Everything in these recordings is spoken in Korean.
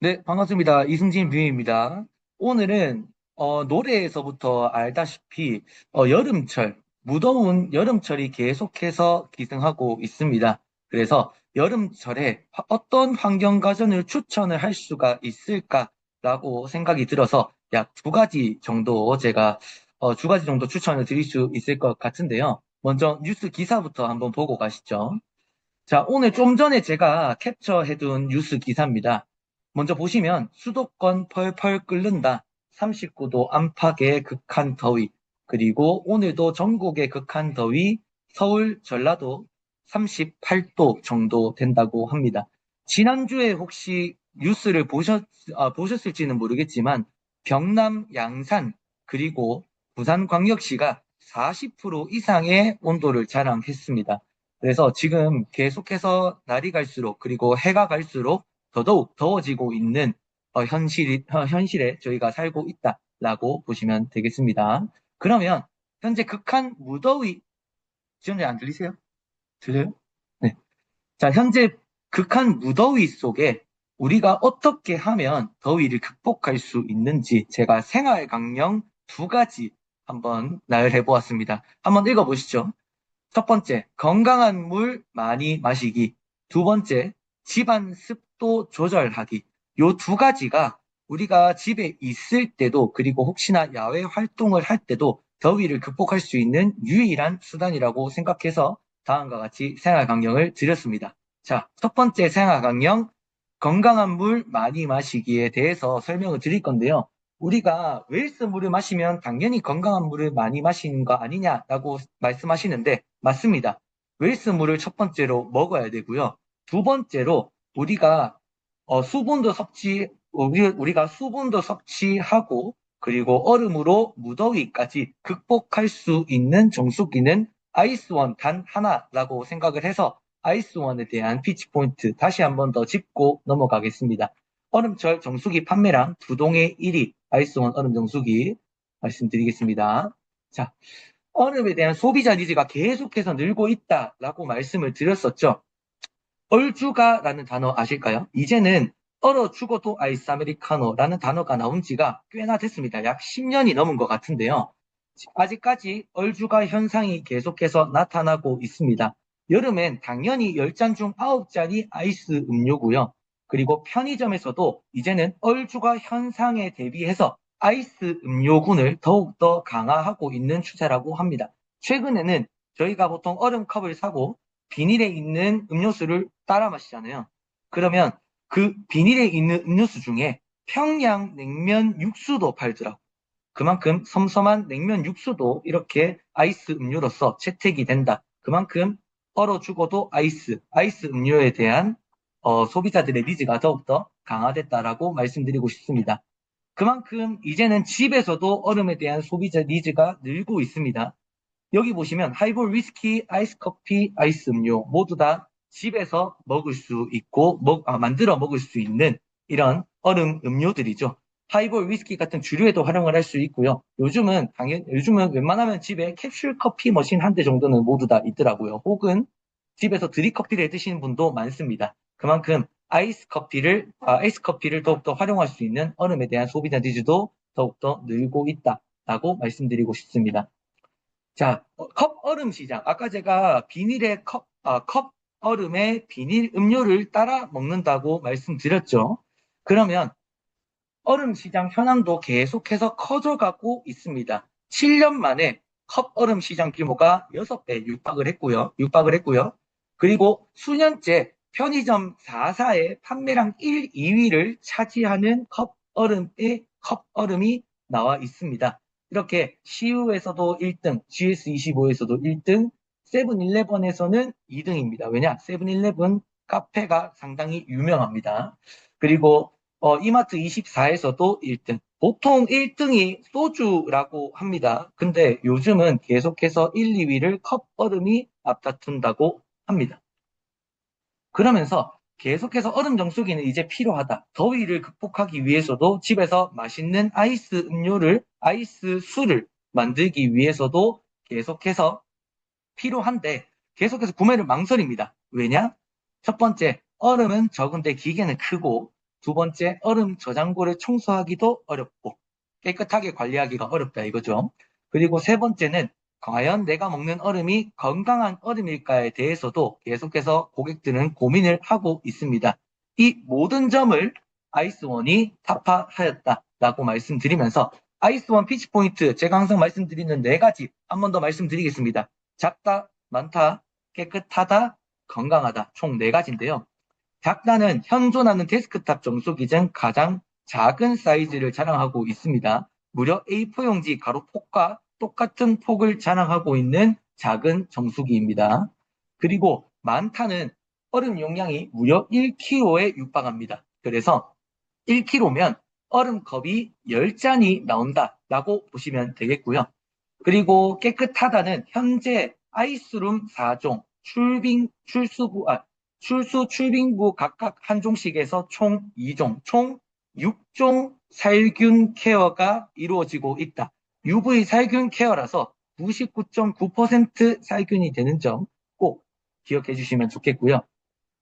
네, 반갑습니다. 이승진 뷰입니다. 오늘은 노래에서부터 알다시피 여름철, 무더운 여름철이 계속해서 기승하고 있습니다. 그래서 여름철에 어떤 환경 가전을 추천을 할 수가 있을까라고 생각이 들어서 약 두 가지 정도 제가 두 가지 정도 추천을 드릴 수 있을 것 같은데요. 먼저 뉴스 기사부터 한번 보고 가시죠. 자, 오늘 좀 전에 제가 캡처해둔 뉴스 기사입니다. 먼저 보시면 수도권 펄펄 끓는다. 39도 안팎의 극한 더위. 그리고 오늘도 전국의 극한 더위, 서울, 전라도 38도 정도 된다고 합니다. 지난주에 혹시 뉴스를 보셨을지는 모르겠지만 경남 양산 그리고 부산광역시가 40% 이상의 온도를 자랑했습니다. 그래서 지금 계속해서 날이 갈수록 그리고 해가 갈수록 더더욱 더워지고 있는 현실에 저희가 살고 있다라고 보시면 되겠습니다. 그러면 현재 극한 무더위 지원자 안 들리세요? 들려요? 네. 자, 현재 극한 무더위 속에 우리가 어떻게 하면 더위를 극복할 수 있는지 제가 생활 강령 두 가지 한번 나열해 보았습니다. 한번 읽어보시죠. 첫 번째, 건강한 물 많이 마시기. 두 번째, 집안 습도 조절하기. 요 두 가지가 우리가 집에 있을 때도 그리고 혹시나 야외 활동을 할 때도 더위를 극복할 수 있는 유일한 수단이라고 생각해서 다음과 같이 생활 강령을 드렸습니다. 자, 첫 번째 생활 강령, 건강한 물 많이 마시기에 대해서 설명을 드릴 건데요. 우리가 웰스 물을 마시면 당연히 건강한 물을 많이 마시는 거 아니냐라고 말씀하시는데 맞습니다. 웰스 물을 첫 번째로 먹어야 되고요. 두 번째로 우리가 우리가 수분도 섭취하고 그리고 얼음으로 무더위까지 극복할 수 있는 정수기는 아이스원 단 하나라고 생각을 해서 아이스원에 대한 피치 포인트 다시 한번 더 짚고 넘어가겠습니다. 얼음철 정수기 판매량 부동의 1위 아이스원 얼음 정수기 말씀드리겠습니다. 자, 얼음에 대한 소비자 니즈가 계속해서 늘고 있다라고 말씀을 드렸었죠. 얼주가라는 단어 아실까요? 이제는 얼어 죽어도 아이스 아메리카노라는 단어가 나온 지가 꽤나 됐습니다. 약 10년이 넘은 것 같은데요. 아직까지 얼주가 현상이 계속해서 나타나고 있습니다. 여름엔 당연히 10잔 중 9잔이 아이스 음료고요. 그리고 편의점에서도 이제는 얼주가 현상에 대비해서 아이스 음료군을 더욱더 강화하고 있는 추세라고 합니다. 최근에는 저희가 보통 얼음컵을 사고 비닐에 있는 음료수를 따라 마시잖아요. 그러면 그 비닐에 있는 음료수 중에 평양 냉면 육수도 팔더라고요. 그만큼 섬섬한 냉면 육수도 이렇게 아이스 음료로서 채택이 된다. 그만큼 얼어 죽어도 아이스 음료에 대한 소비자들의 니즈가 더욱더 강화됐다라고 말씀드리고 싶습니다. 그만큼 이제는 집에서도 얼음에 대한 소비자 니즈가 늘고 있습니다. 여기 보시면 하이볼 위스키, 아이스 커피, 아이스 음료 모두 다 집에서 먹을 수 있고 만들어 먹을 수 있는 이런 얼음 음료들이죠. 하이볼 위스키 같은 주류에도 활용을 할 수 있고요. 요즘은 웬만하면 집에 캡슐 커피 머신 한 대 정도는 모두 다 있더라고요. 혹은 집에서 드립커피를 드시는 분도 많습니다. 그만큼 아이스 커피를 더욱더 활용할 수 있는 얼음에 대한 소비자 니즈도 더욱더 늘고 있다라고 말씀드리고 싶습니다. 자, 컵 얼음 시장. 아까 제가 컵 얼음에 비닐 음료를 따라 먹는다고 말씀드렸죠. 그러면 얼음 시장 현황도 계속해서 커져가고 있습니다. 7년 만에 컵 얼음 시장 규모가 6배 육박을 했고요. 그리고 수년째 편의점 4사의 판매량 1, 2위를 차지하는 컵 얼음이 나와 있습니다. 이렇게 CU에서도 1등, GS25에서도 1등, 세븐일레븐에서는 2등입니다. 왜냐? 세븐일레븐 카페가 상당히 유명합니다. 그리고 이마트 24에서도 1등. 보통 1등이 소주라고 합니다. 근데 요즘은 계속해서 1, 2위를 컵 얼음이 앞다툰다고 합니다. 그러면서 계속해서 얼음 정수기는 이제 필요하다. 더위를 극복하기 위해서도 집에서 맛있는 아이스 술을 만들기 위해서도 계속해서 필요한데 계속해서 구매를 망설입니다. 왜냐? 첫 번째, 얼음은 적은데 기계는 크고 두 번째, 얼음 저장고를 청소하기도 어렵고 깨끗하게 관리하기가 어렵다 이거죠. 그리고 세 번째는 과연 내가 먹는 얼음이 건강한 얼음일까에 대해서도 계속해서 고객들은 고민을 하고 있습니다. 이 모든 점을 아이스원이 타파하였다라고 말씀드리면서 아이스원 피치포인트 제가 항상 말씀드리는 네 가지 한 번 더 말씀드리겠습니다. 작다, 많다, 깨끗하다, 건강하다 총 네 가지인데요. 작다는 현존하는 데스크탑 정수기 중 가장 작은 사이즈를 자랑하고 있습니다. 무려 A4 용지 가로 폭과 똑같은 폭을 자랑하고 있는 작은 정수기입니다. 그리고 많다는 얼음 용량이 무려 1kg에 육박합니다. 그래서 1kg면 얼음컵이 10잔이 나온다라고 보시면 되겠고요. 그리고 깨끗하다는 현재 아이스룸 4종, 출수, 출빙부 각각 한 종씩에서 총 2종, 총 6종 살균 케어가 이루어지고 있다. UV 살균 케어라서 99.9% 살균이 되는 점 꼭 기억해 주시면 좋겠고요.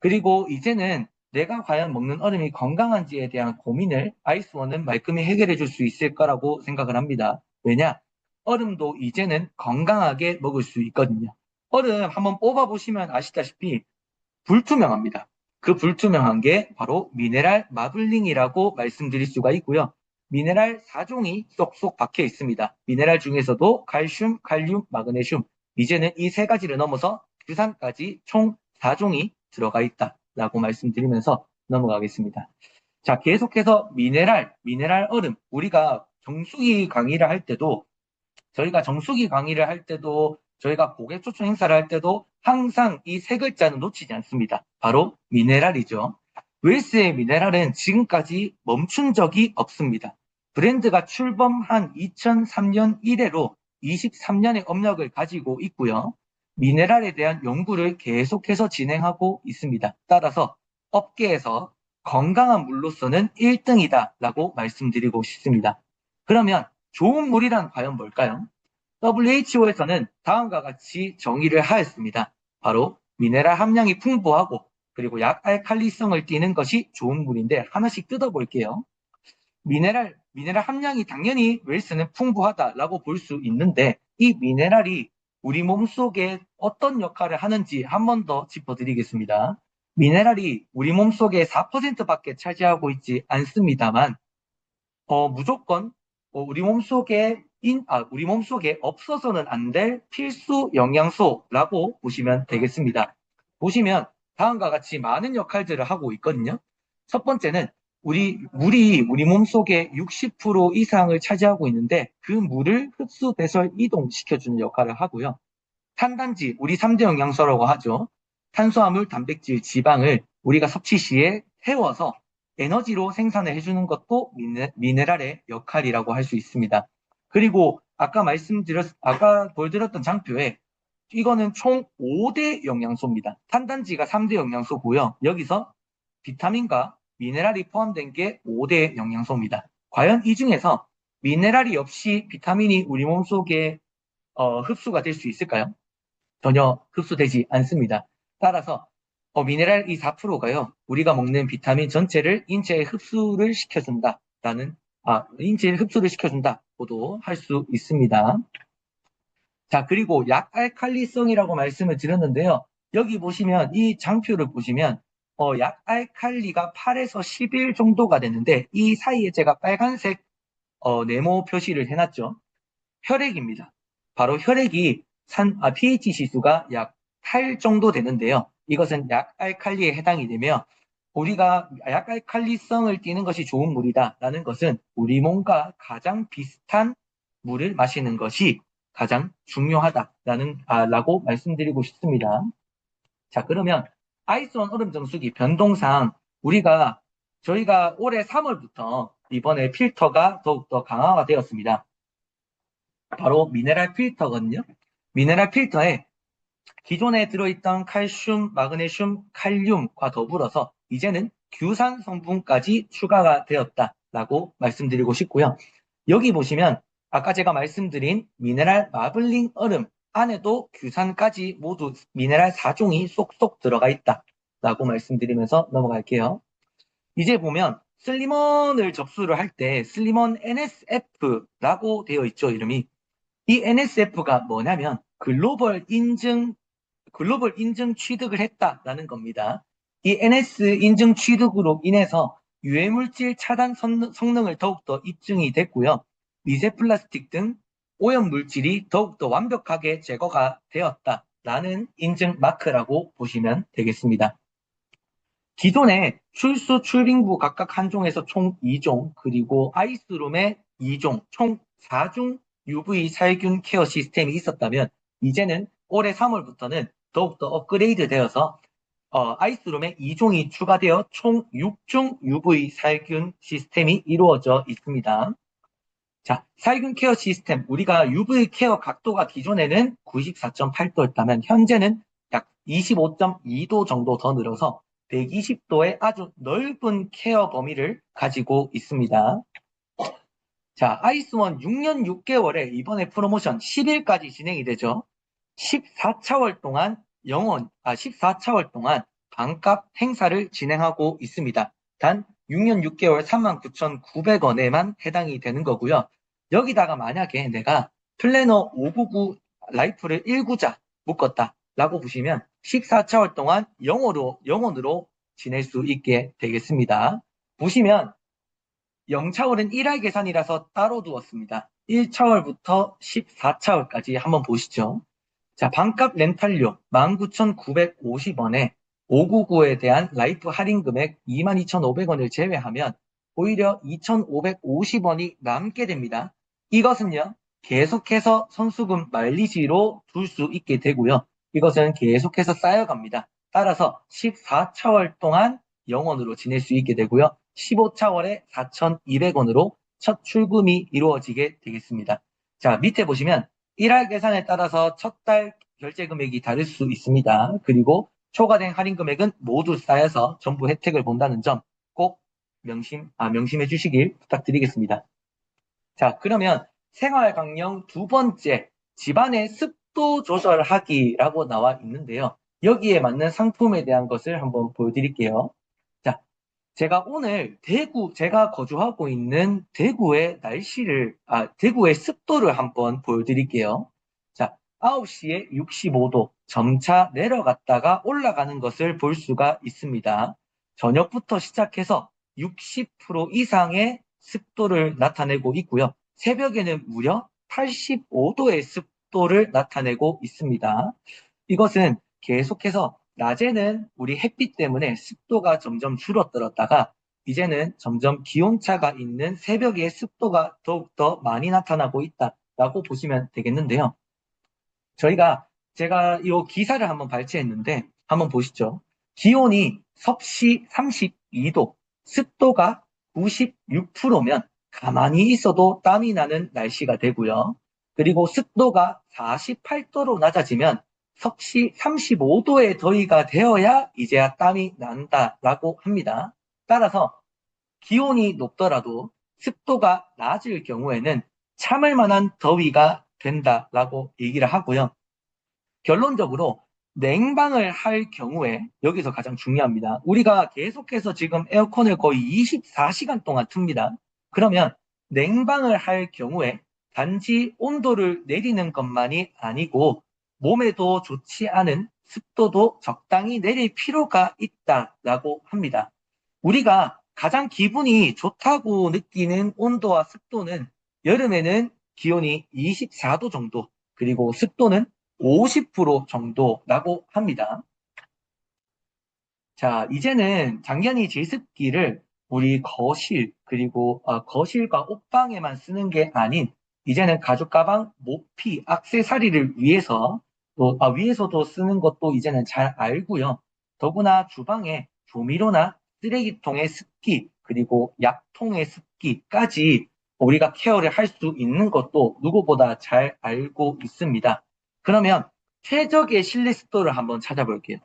그리고 이제는 내가 과연 먹는 얼음이 건강한지에 대한 고민을 아이스원은 말끔히 해결해 줄 수 있을 거라고 생각을 합니다. 왜냐? 얼음도 이제는 건강하게 먹을 수 있거든요. 얼음 한번 뽑아보시면 아시다시피 불투명합니다. 그 불투명한 게 바로 미네랄 마블링이라고 말씀드릴 수가 있고요. 미네랄 4종이 쏙쏙 박혀 있습니다. 미네랄 중에서도 칼슘, 칼륨, 마그네슘, 이제는 이 세 가지를 넘어서 규산까지 총 4종이 들어가 있다라고 말씀드리면서 넘어가겠습니다. 자, 계속해서 미네랄 얼음. 우리가 정수기 강의를 할 때도 저희가 고객 초청 행사를 할 때도 항상 이 세 글자는 놓치지 않습니다. 바로 미네랄이죠. 웰스의 미네랄은 지금까지 멈춘 적이 없습니다. 브랜드가 출범한 2003년 이래로 23년의 업력을 가지고 있고요. 미네랄에 대한 연구를 계속해서 진행하고 있습니다. 따라서 업계에서 건강한 물로서는 1등이다라고 말씀드리고 싶습니다. 그러면 좋은 물이란 과연 뭘까요? WHO에서는 다음과 같이 정의를 하였습니다. 바로 미네랄 함량이 풍부하고 그리고 약알칼리성을 띠는 것이 좋은 물인데 하나씩 뜯어볼게요. 미네랄 함량이 당연히 웰스는 풍부하다라고 볼 수 있는데 이 미네랄이 우리 몸속에 어떤 역할을 하는지 한 번 더 짚어드리겠습니다. 미네랄이 우리 몸속에 4%밖에 차지하고 있지 않습니다만 무조건 우리 몸속에 없어서는 안 될 필수 영양소라고 보시면 되겠습니다. 보시면 다음과 같이 많은 역할들을 하고 있거든요. 첫 번째는 물이 우리 몸속에 60% 이상을 차지하고 있는데 그 물을 흡수, 배설, 이동시켜주는 역할을 하고요. 탄단지, 우리 3대 영양소라고 하죠. 탄수화물, 단백질, 지방을 우리가 섭취 시에 태워서 에너지로 생산을 해주는 것도 미네랄의 역할이라고 할 수 있습니다. 그리고 아까 보여드렸던 장표에 이거는 총 5대 영양소입니다. 탄단지가 3대 영양소고요. 여기서 비타민과 미네랄이 포함된 게 5대 영양소입니다. 과연 이 중에서 미네랄이 없이 비타민이 우리 몸속에 흡수가 될 수 있을까요? 전혀 흡수되지 않습니다. 따라서 미네랄 이 4%가요. 우리가 먹는 비타민 전체를 인체에 흡수를 시켜준다고도 할 수 있습니다. 자, 그리고 약알칼리성이라고 말씀을 드렸는데요. 여기 보시면 이 장표를 보시면 약알칼리가 8에서 11 정도가 되는데 이 사이에 제가 빨간색 네모 표시를 해놨죠. 혈액입니다. 바로 혈액이 pH 지수가 약 8 정도 되는데요. 이것은 약알칼리에 해당이 되며 우리가 약알칼리성을 띠는 것이 좋은 물이다라는 것은 우리 몸과 가장 비슷한 물을 마시는 것이 가장 라고 말씀드리고 싶습니다. 자, 그러면 아이스원 얼음 정수기 변동상 저희가 올해 3월부터 이번에 필터가 더욱더 강화가 되었습니다. 바로 미네랄 필터거든요. 미네랄 필터에 기존에 들어있던 칼슘, 마그네슘, 칼륨과 더불어서 이제는 규산 성분까지 추가가 되었다라고 말씀드리고 싶고요. 여기 보시면 아까 제가 말씀드린 미네랄 마블링 얼음 안에도 규산까지 모두 미네랄 4종이 쏙쏙 들어가 있다라고 말씀드리면서 넘어갈게요. 이제 보면 슬림원을 접수를 할 때 슬림원 NSF라고 되어 있죠, 이름이. 이 NSF가 뭐냐면 글로벌 인증 취득을 했다라는 겁니다. 이 NS 인증 취득으로 인해서 유해물질 차단 성능을 더욱더 입증이 됐고요. 미세 플라스틱 등 오염물질이 더욱더 완벽하게 제거가 되었다라는 인증 마크라고 보시면 되겠습니다. 기존에 출수 출빙부 각각 한 종에서 총 2종, 그리고 아이스룸에 2종, 총 4중 UV 살균 케어 시스템이 있었다면 이제는 올해 3월부터는 더욱더 업그레이드 되어서 아이스룸에 2종이 추가되어 총 6중 UV 살균 시스템이 이루어져 있습니다. 자, 살균 케어 시스템. 우리가 UV 케어 각도가 기존에는 94.8도였다면 현재는 약 25.2도 정도 더 늘어서 120도의 아주 넓은 케어 범위를 가지고 있습니다. 자, 아이스원 6년 6개월에 이번에 프로모션 10일까지 진행이 되죠. 14차월 동안 14차월 동안 반값 행사를 진행하고 있습니다. 단 6년 6개월 39,900원에만 해당이 되는 거고요. 여기다가 만약에 내가 플래너 599 라이프를 1구자 묶었다 라고 보시면 14차월 동안 영원으로 지낼 수 있게 되겠습니다. 보시면 0차월은 1할 계산이라서 따로 두었습니다. 1차월부터 14차월까지 한번 보시죠. 자, 반값 렌탈료 19,950원에 599에 대한 라이프 할인 금액 22,500원을 제외하면 오히려 2,550원이 남게 됩니다. 이것은요, 계속해서 선수금 마일리지로 둘 수 있게 되고요. 이것은 계속해서 쌓여갑니다. 따라서 14차월 동안 0원으로 지낼 수 있게 되고요. 15차월에 4,200원으로 첫 출금이 이루어지게 되겠습니다. 자, 밑에 보시면 1할 계산에 따라서 첫 달 결제 금액이 다를 수 있습니다. 그리고 초과된 할인 금액은 모두 쌓여서 전부 혜택을 본다는 점 꼭 명심해 주시길 부탁드리겠습니다. 자, 그러면 생활 강령 두 번째, 집안의 습도 조절하기라고 나와 있는데요. 여기에 맞는 상품에 대한 것을 한번 보여드릴게요. 자, 제가 오늘 제가 거주하고 있는 대구의 습도를 한번 보여드릴게요. 자, 9시에 65도, 점차 내려갔다가 올라가는 것을 볼 수가 있습니다. 저녁부터 시작해서 60% 이상의 습도를 나타내고 있고요. 새벽에는 무려 85도의 습도를 나타내고 있습니다. 이것은 계속해서 낮에는 우리 햇빛 때문에 습도가 점점 줄어들었다가 이제는 점점 기온차가 있는 새벽에 습도가 더욱더 많이 나타나고 있다라고 보시면 되겠는데요. 제가 이 기사를 한번 발췌했는데 한번 보시죠. 기온이 섭씨 32도, 습도가 96%면 가만히 있어도 땀이 나는 날씨가 되고요. 그리고 습도가 48도로 낮아지면 섭씨 35도의 더위가 되어야 이제야 땀이 난다라고 합니다. 따라서 기온이 높더라도 습도가 낮을 경우에는 참을 만한 더위가 된다라고 얘기를 하고요. 결론적으로 냉방을 할 경우에 여기서 가장 중요합니다. 우리가 계속해서 지금 에어컨을 거의 24시간 동안 틉니다. 그러면 냉방을 할 경우에 단지 온도를 내리는 것만이 아니고 몸에도 좋지 않은 습도도 적당히 내릴 필요가 있다라고 합니다. 우리가 가장 기분이 좋다고 느끼는 온도와 습도는 여름에는 기온이 24도 정도, 그리고 습도는 50% 정도라고 합니다. 자, 이제는 장년이 제습기를 우리 그리고 거실과 옷방에만 쓰는 게 아닌, 이제는 가죽 가방, 모피, 액세서리를 위에서도 쓰는 것도 이제는 잘 알고요. 더구나 주방에 조미료나 쓰레기통의 습기, 그리고 약통의 습기까지 우리가 케어를 할 수 있는 것도 누구보다 잘 알고 있습니다. 그러면 최적의 실내 습도를 한번 찾아볼게요.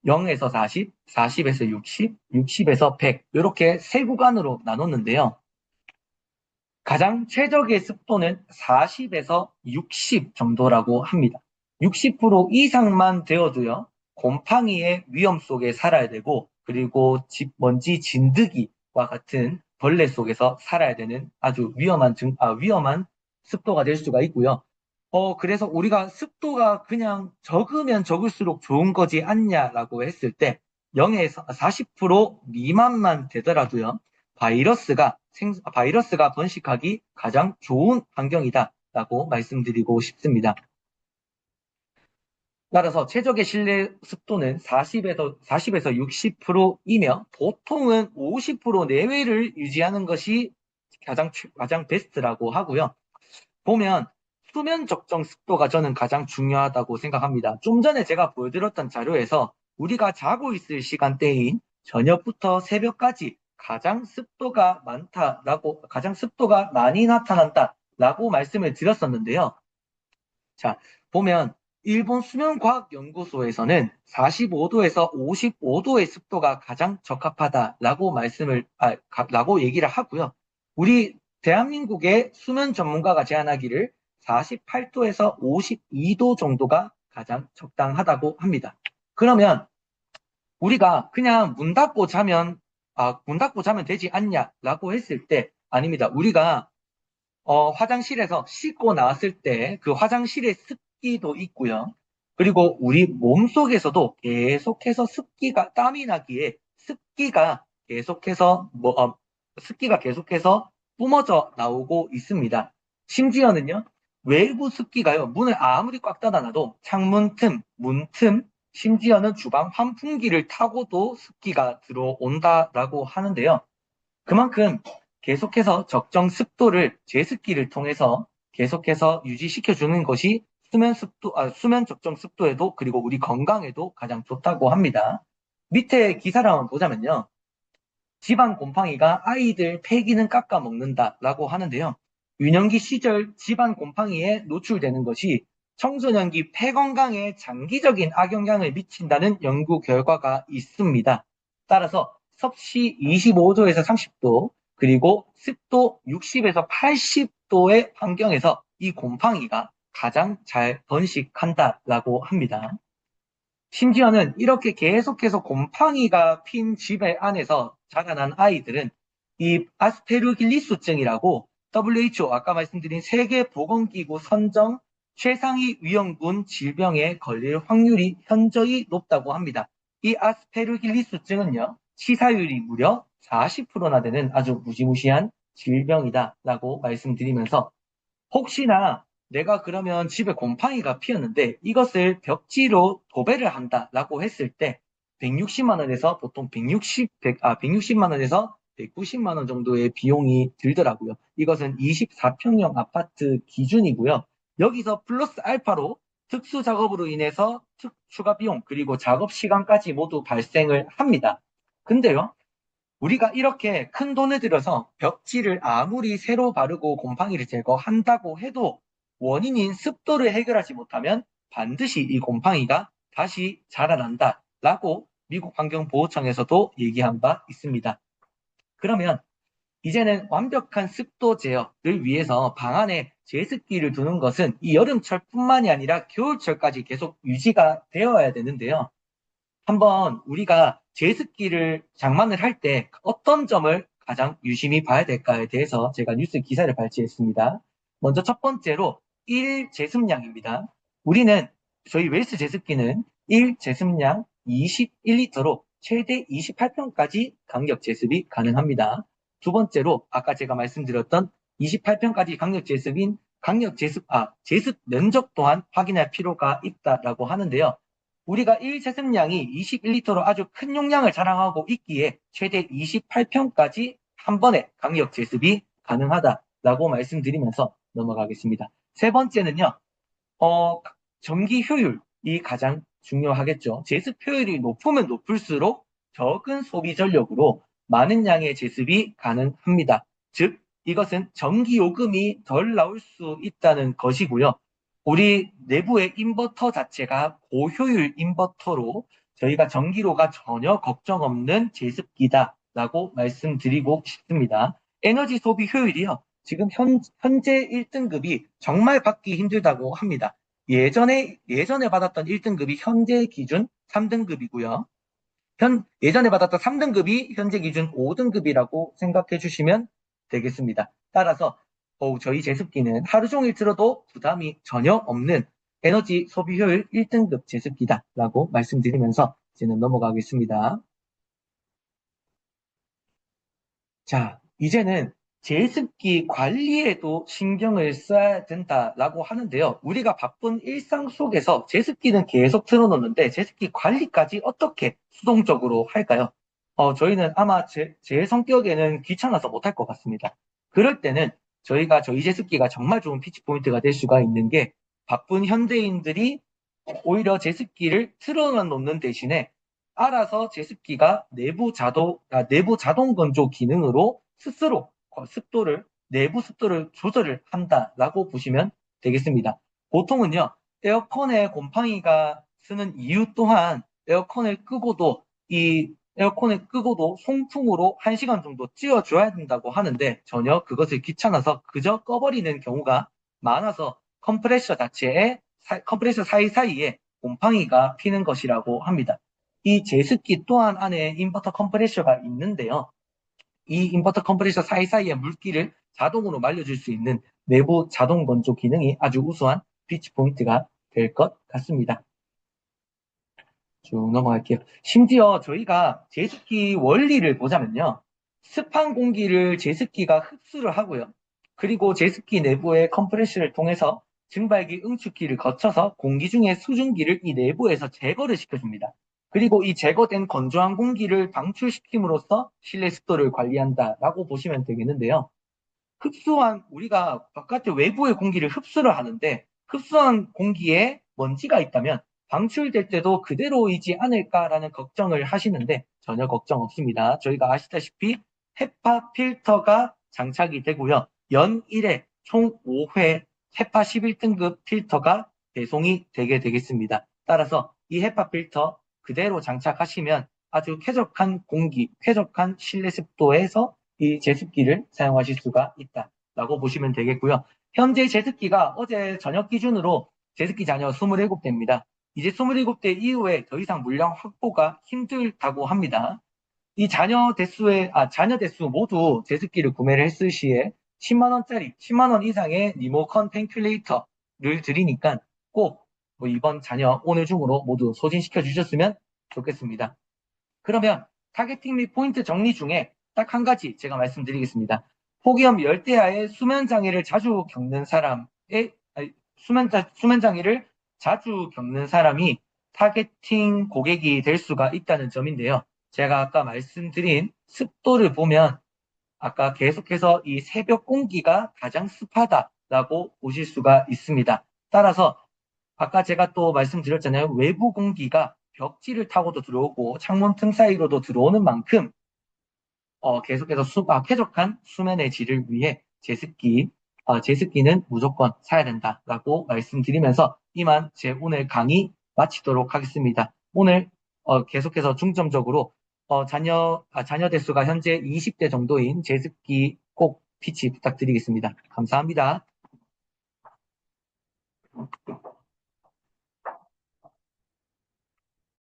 0에서 40, 40에서 60, 60에서 100 이렇게 세 구간으로 나눴는데요. 가장 최적의 습도는 40에서 60 정도라고 합니다. 60% 이상만 되어도요. 곰팡이의 위험 속에 살아야 되고, 그리고 먼지 진드기, 와 같은 벌레 속에서 살아야 되는 아주 위험한 습도가 될 수가 있고요. 그래서 우리가 습도가 그냥 적으면 적을수록 좋은 거지 않냐라고 했을 때 0에서 40% 미만만 되더라도요. 바이러스가 번식하기 가장 좋은 환경이다라고 말씀드리고 싶습니다. 따라서 최적의 실내 습도는 40에서 60%이며 보통은 50% 내외를 유지하는 것이 가장 베스트라고 하고요. 보면 수면 적정 습도가 저는 가장 중요하다고 생각합니다. 좀 전에 제가 보여드렸던 자료에서 우리가 자고 있을 시간대인 저녁부터 새벽까지 가장 습도가 많이 나타난다라고 말씀을 드렸었는데요. 자, 보면 일본 수면과학연구소에서는 45도에서 55도의 습도가 가장 적합하다라고 라고 얘기를 하고요. 우리 대한민국의 수면 전문가가 제안하기를 48도에서 52도 정도가 가장 적당하다고 합니다. 그러면 우리가 그냥 문 닫고 자면 되지 않냐라고 했을 때 아닙니다. 우리가 화장실에서 씻고 나왔을 때 그 화장실의 습기도 있고요. 그리고 우리 몸속에서도 계속해서 땀이 나기에 습기가 계속해서 뿜어져 나오고 있습니다. 심지어는요, 외부 습기가요, 문을 아무리 꽉 닫아놔도 창문 틈, 문 틈, 심지어는 주방 환풍기를 타고도 습기가 들어온다라고 하는데요. 그만큼 계속해서 적정 습도를 제습기를 통해서 계속해서 유지시켜 주는 것이 수면 적정 습도에도 그리고 우리 건강에도 가장 좋다고 합니다. 밑에 기사를 한번 보자면요. 집안 곰팡이가 아이들 폐기는 깎아 먹는다라고 하는데요. 유년기 시절 집안 곰팡이에 노출되는 것이 청소년기 폐 건강에 장기적인 악영향을 미친다는 연구 결과가 있습니다. 따라서 섭씨 25도에서 30도 그리고 습도 60에서 80도의 환경에서 이 곰팡이가 가장 잘 번식한다라고 합니다. 심지어는 이렇게 계속해서 곰팡이가 핀 집의 안에서 자라난 아이들은 이 아스페르길리스증이라고 WHO 아까 말씀드린 세계보건기구 선정 최상위 위험군 질병에 걸릴 확률이 현저히 높다고 합니다. 이 아스페르길리스증은요, 치사율이 무려 40%나 되는 아주 무시무시한 질병이다라고 말씀드리면서 혹시나 내가 그러면 집에 곰팡이가 피었는데 이것을 벽지로 도배를 한다라고 했을 때 160만 원에서 보통 160만 원에서 190만 원 정도의 비용이 들더라고요. 이것은 24평형 아파트 기준이고요. 여기서 플러스 알파로 특수 작업으로 인해서 추가 비용 그리고 작업 시간까지 모두 발생을 합니다. 근데요, 우리가 이렇게 큰 돈을 들여서 벽지를 아무리 새로 바르고 곰팡이를 제거한다고 해도 원인인 습도를 해결하지 못하면 반드시 이 곰팡이가 다시 자라난다라고 미국 환경보호청에서도 얘기한 바 있습니다. 그러면 이제는 완벽한 습도 제어를 위해서 방 안에 제습기를 두는 것은 이 여름철뿐만이 아니라 겨울철까지 계속 유지가 되어야 되는데요. 한번 우리가 제습기를 장만을 할 때 어떤 점을 가장 유심히 봐야 될까에 대해서 제가 뉴스 기사를 발췌했습니다. 먼저 첫 번째로 1제습량입니다. 저희 웰스 제습기는 1제습량 21리터로 최대 28평까지 강력 제습이 가능합니다. 두 번째로 아까 제가 말씀드렸던 28평까지 제습 면적 또한 확인할 필요가 있다라고 하는데요. 우리가 1세습량이 21리터로 아주 큰 용량을 자랑하고 있기에 최대 28평까지 한 번에 강력 제습이 가능하다라고 말씀드리면서 넘어가겠습니다. 세 번째는요, 전기 효율이 가장 중요하겠죠. 제습 효율이 높으면 높을수록 적은 소비 전력으로 많은 양의 제습이 가능합니다. 즉, 이것은 전기 요금이 덜 나올 수 있다는 것이고요. 우리 내부의 인버터 자체가 고효율 인버터로 저희가 전기료가 전혀 걱정 없는 제습기다라고 말씀드리고 싶습니다. 에너지 소비 효율이요. 지금 현재 1등급이 정말 받기 힘들다고 합니다. 예전에 받았던 1등급이 현재 기준 3등급이고요. 예전에 받았던 3등급이 현재 기준 5등급이라고 생각해 주시면 되겠습니다. 따라서 저희 제습기는 하루 종일 틀어도 부담이 전혀 없는 에너지 소비 효율 1등급 제습기다라고 말씀드리면서 이제는 넘어가겠습니다. 자, 이제는 제습기 관리에도 신경을 써야 된다라고 하는데요. 우리가 바쁜 일상 속에서 제습기는 계속 틀어놓는데 제습기 관리까지 어떻게 수동적으로 할까요? 저희는 아마 제 성격에는 귀찮아서 못할 것 같습니다. 그럴 때는 저희 제습기가 정말 좋은 피치 포인트가 될 수가 있는 게 바쁜 현대인들이 오히려 제습기를 틀어놓는 대신에 알아서 제습기가 내부 자동 건조 기능으로 스스로 내부 습도를 조절을 한다라고 보시면 되겠습니다. 보통은요, 에어컨에 곰팡이가 쓰는 이유 또한 에어컨을 끄고도 송풍으로 1시간 정도 찌워줘야 된다고 하는데 전혀 그것을 귀찮아서 그저 꺼버리는 경우가 많아서 컴프레셔 사이사이에 곰팡이가 피는 것이라고 합니다. 이 제습기 또한 안에 인버터 컴프레셔가 있는데요. 이 인버터 컴프레셔 사이사이의 물기를 자동으로 말려줄 수 있는 내부 자동 건조 기능이 아주 우수한 피치 포인트가 될 것 같습니다. 쭉 넘어갈게요. 심지어 저희가 제습기 원리를 보자면요. 습한 공기를 제습기가 흡수를 하고요. 그리고 제습기 내부의 컴프레셔를 통해서 증발기 응축기를 거쳐서 공기 중에 수증기를 이 내부에서 제거를 시켜줍니다. 그리고 이 제거된 건조한 공기를 방출시킴으로써 실내 습도를 관리한다라고 보시면 되겠는데요. 우리가 바깥의 외부의 공기를 흡수를 하는데 흡수한 공기에 먼지가 있다면 방출될 때도 그대로이지 않을까라는 걱정을 하시는데 전혀 걱정 없습니다. 저희가 아시다시피 헤파 필터가 장착이 되고요. 연 1회 총 5회 헤파 11등급 필터가 배송이 되게 되겠습니다. 따라서 이 헤파 필터 그대로 장착하시면 아주 쾌적한 실내 습도에서 이 제습기를 사용하실 수가 있다라고 보시면 되겠고요. 현재 제습기가 어제 저녁 기준으로 제습기 자녀 27대입니다. 이제 27대 이후에 더 이상 물량 확보가 힘들다고 합니다. 이 자녀 대수 모두 제습기를 구매를 했을 시에 10만 원 이상의 리모컨 펜큘레이터를 드리니까 꼭 이번 자녀 오늘 중으로 모두 소진시켜 주셨으면 좋겠습니다. 그러면 타겟팅 및 포인트 정리 중에 딱 한 가지 제가 말씀드리겠습니다. 폭염 열대야의 수면 장애를 자주 겪는 수면 장애를 자주 겪는 사람이 타겟팅 고객이 될 수가 있다는 점인데요. 제가 아까 말씀드린 습도를 보면 아까 계속해서 이 새벽 공기가 가장 습하다라고 보실 수가 있습니다. 따라서 아까 제가 또 말씀드렸잖아요. 외부 공기가 벽지를 타고도 들어오고 창문 틈 사이로도 들어오는 만큼 계속해서 쾌적한 수면의 질을 위해 제습기는 무조건 사야 된다라고 말씀드리면서 이만 제 오늘 강의 마치도록 하겠습니다. 오늘 계속해서 중점적으로 자녀 대수가 현재 20대 정도인 제습기 꼭 피치 부탁드리겠습니다. 감사합니다.